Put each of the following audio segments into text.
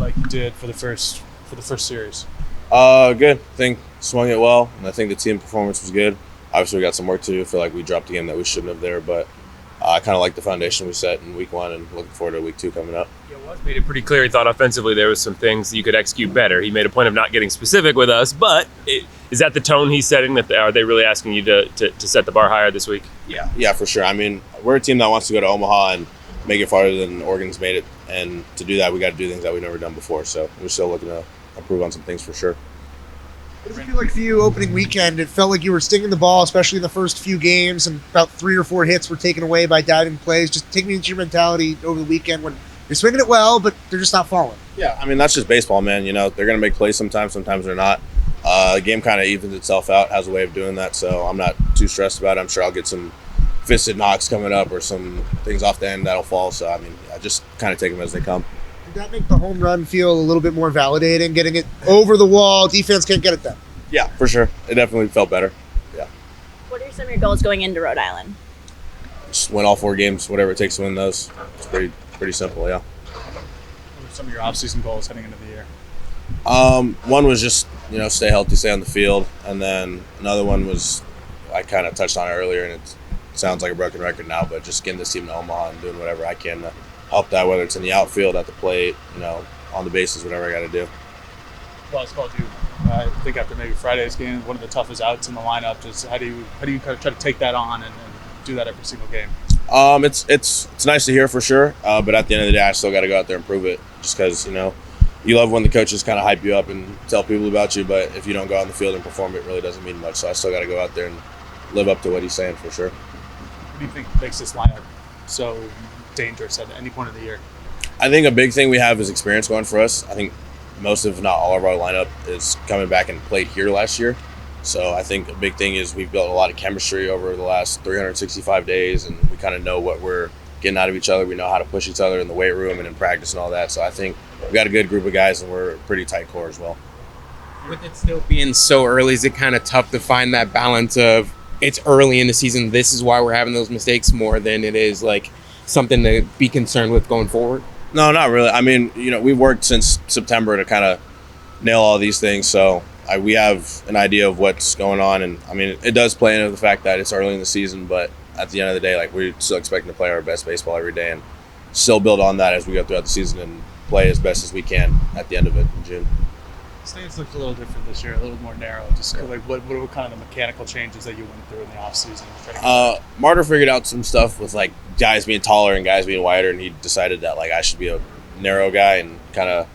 like you did for the first series? Good. I think swung it well, and I think the team performance was good. Obviously, we got some work to do. I feel like we dropped a game that we shouldn't have there, but I kind of like the foundation we set in week 1 and looking forward to week 2 coming up. Yeah, Waz made it pretty clear he thought offensively there was some things you could execute better. He made a point of not getting specific with us, but is that the tone he's setting? Are they really asking you to set the bar higher this week? Yeah, for sure. I mean, we're a team that wants to go to Omaha and make it farther than Oregon's made it, and to do that, we got to do things that we've never done before. So we're still looking to improve on some things for sure. What does it feel like for you opening weekend? It felt like you were stinging the ball, especially in the first few games, and about 3 or 4 hits were taken away by diving plays. Just take me into your mentality over the weekend when you're swinging it well, but they're just not falling. Yeah, I mean, that's just baseball, man. You know, they're going to make plays sometimes they're not. The game kind of evens itself out, has a way of doing that, so I'm not too stressed about it. I'm sure I'll get some fisted knocks coming up or some things off the end that'll fall. So, I mean, I just kind of take them as they come. Did that make the home run feel a little bit more validating, getting it over the wall? Defense can't get it then. Yeah, for sure. It definitely felt better. Yeah. What are some of your goals going into Rhode Island? Just win all 4 games, whatever it takes to win those. It's pretty simple, yeah. What are some of your off-season goals heading into the year? One was just, stay healthy, stay on the field. And then another one was, I kind of touched on it earlier, and it sounds like a broken record now, but just getting this team to Omaha and doing whatever I can to help that, whether it's in the outfield, at the plate, on the bases, whatever I got to do. Well, it's called you. I think after maybe Friday's game, one of the toughest outs in the lineup. Just how do you kind of try to take that on and do that every single game? It's nice to hear for sure, but at the end of the day, I still got to go out there and prove it. Just because you love when the coaches kind of hype you up and tell people about you, but if you don't go out on the field and perform, it really doesn't mean much. So I still got to go out there and live up to what he's saying for sure. What do you think makes this lineup so dangerous at any point of the year? I think a big thing we have is experience going for us. I think most, if not all, of our lineup is coming back and played here last year. So I think a big thing is we've built a lot of chemistry over the last 365 days, and we kind of know what we're getting out of each other. We know how to push each other in the weight room and in practice and all that. So I think we've got a good group of guys, and we're a pretty tight core as well. With it still being so early, is it kind of tough to find that balance of it's early in the season, this is why we're having those mistakes, more than it is like something to be concerned with going forward? No, not really. I mean, we've worked since September to kind of nail all these things. So we have an idea of what's going on. And, I mean, it does play into the fact that it's early in the season. But at the end of the day, we're still expecting to play our best baseball every day and still build on that as we go throughout the season and play as best as we can at the end of it in June. States looked a little different this year, a little more narrow. Just what were kind of the mechanical changes that you went through in the offseason? Martyr figured out some stuff with guys being taller and guys being wider, and he decided that I should be a narrow guy and kind of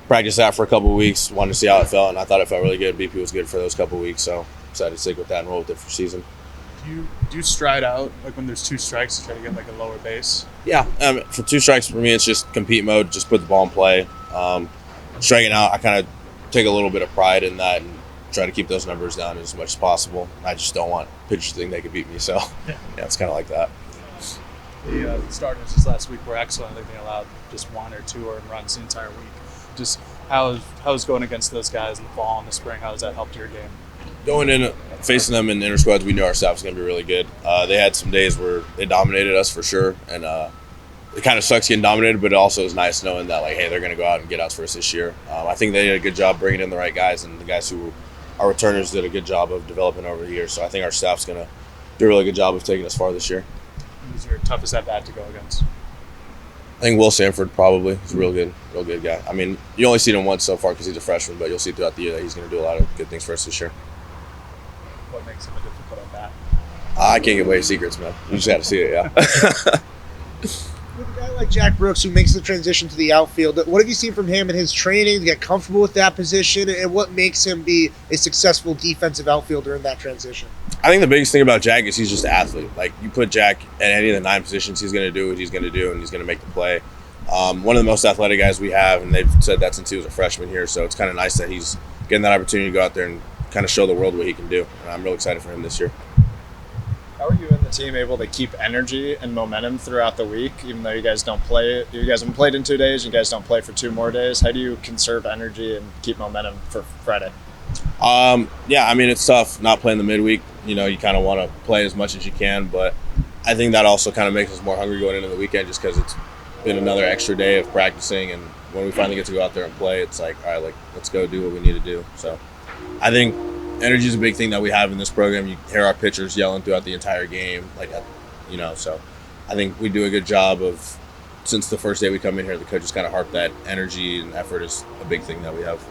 practice that for a couple of weeks. Wanted to see how it felt, and I thought it felt really good. BP was good for those couple of weeks, so decided to stick with that and roll with it for season. Do you stride out when there's 2 strikes to try to get a lower base? Yeah, for 2 strikes for me, it's just compete mode. Just put the ball in play. Striking out, I kind of take a little bit of pride in that and try to keep those numbers down as much as possible. I just don't want pitchers to think they could beat me, so yeah, it's kind of like that. The starters this last week were excellent. I think they allowed just 1 or 2 earned runs the entire week. Just how's going against those guys in the fall and the spring? How has that helped your game? Going in, facing them in inter squads, we knew our staff was going to be really good. They had some days where they dominated us for sure, and it kind of sucks getting dominated, but it also is nice knowing that, hey, they're going to go out and get outs for us this year. I think they did a good job bringing in the right guys, and the guys who are returners did a good job of developing over the years. So I think our staff's going to do a really good job of taking us far this year. Who's your toughest at-bat to go against? I think Will Sanford probably. He's a real good guy. I mean, you only seen him once so far because he's a freshman, but you'll see throughout the year that he's going to do a lot of good things for us this year. What makes him a difficult at-bat? I can't give away secrets, man. You just got to see it, yeah. With a guy like Jack Brooks who makes the transition to the outfield, what have you seen from him in his training to get comfortable with that position, and what makes him be a successful defensive outfielder in that transition? I think the biggest thing about Jack is he's just an athlete. You put Jack at any of the 9 positions, he's going to do what he's going to do, and he's going to make the play. One of the most athletic guys we have, and they've said that since he was a freshman here, so it's kind of nice that he's getting that opportunity to go out there and kind of show the world what he can do. And I'm really excited for him this year. How are you and the team able to keep energy and momentum throughout the week, even though you guys don't play? You guys haven't played in 2 days. You guys don't play for 2 more days. How do you conserve energy and keep momentum for Friday? Yeah, I mean, it's tough not playing the midweek. You kind of want to play as much as you can, but I think that also kind of makes us more hungry going into the weekend just because it's been another extra day of practicing, and when we finally get to go out there and play, it's like, all right, like, let's go do what we need to do. So I think energy is a big thing that we have in this program. You hear our pitchers yelling throughout the entire game, like, so I think we do a good job of, since the first day we come in here, the coaches kind of harp that energy and effort is a big thing that we have.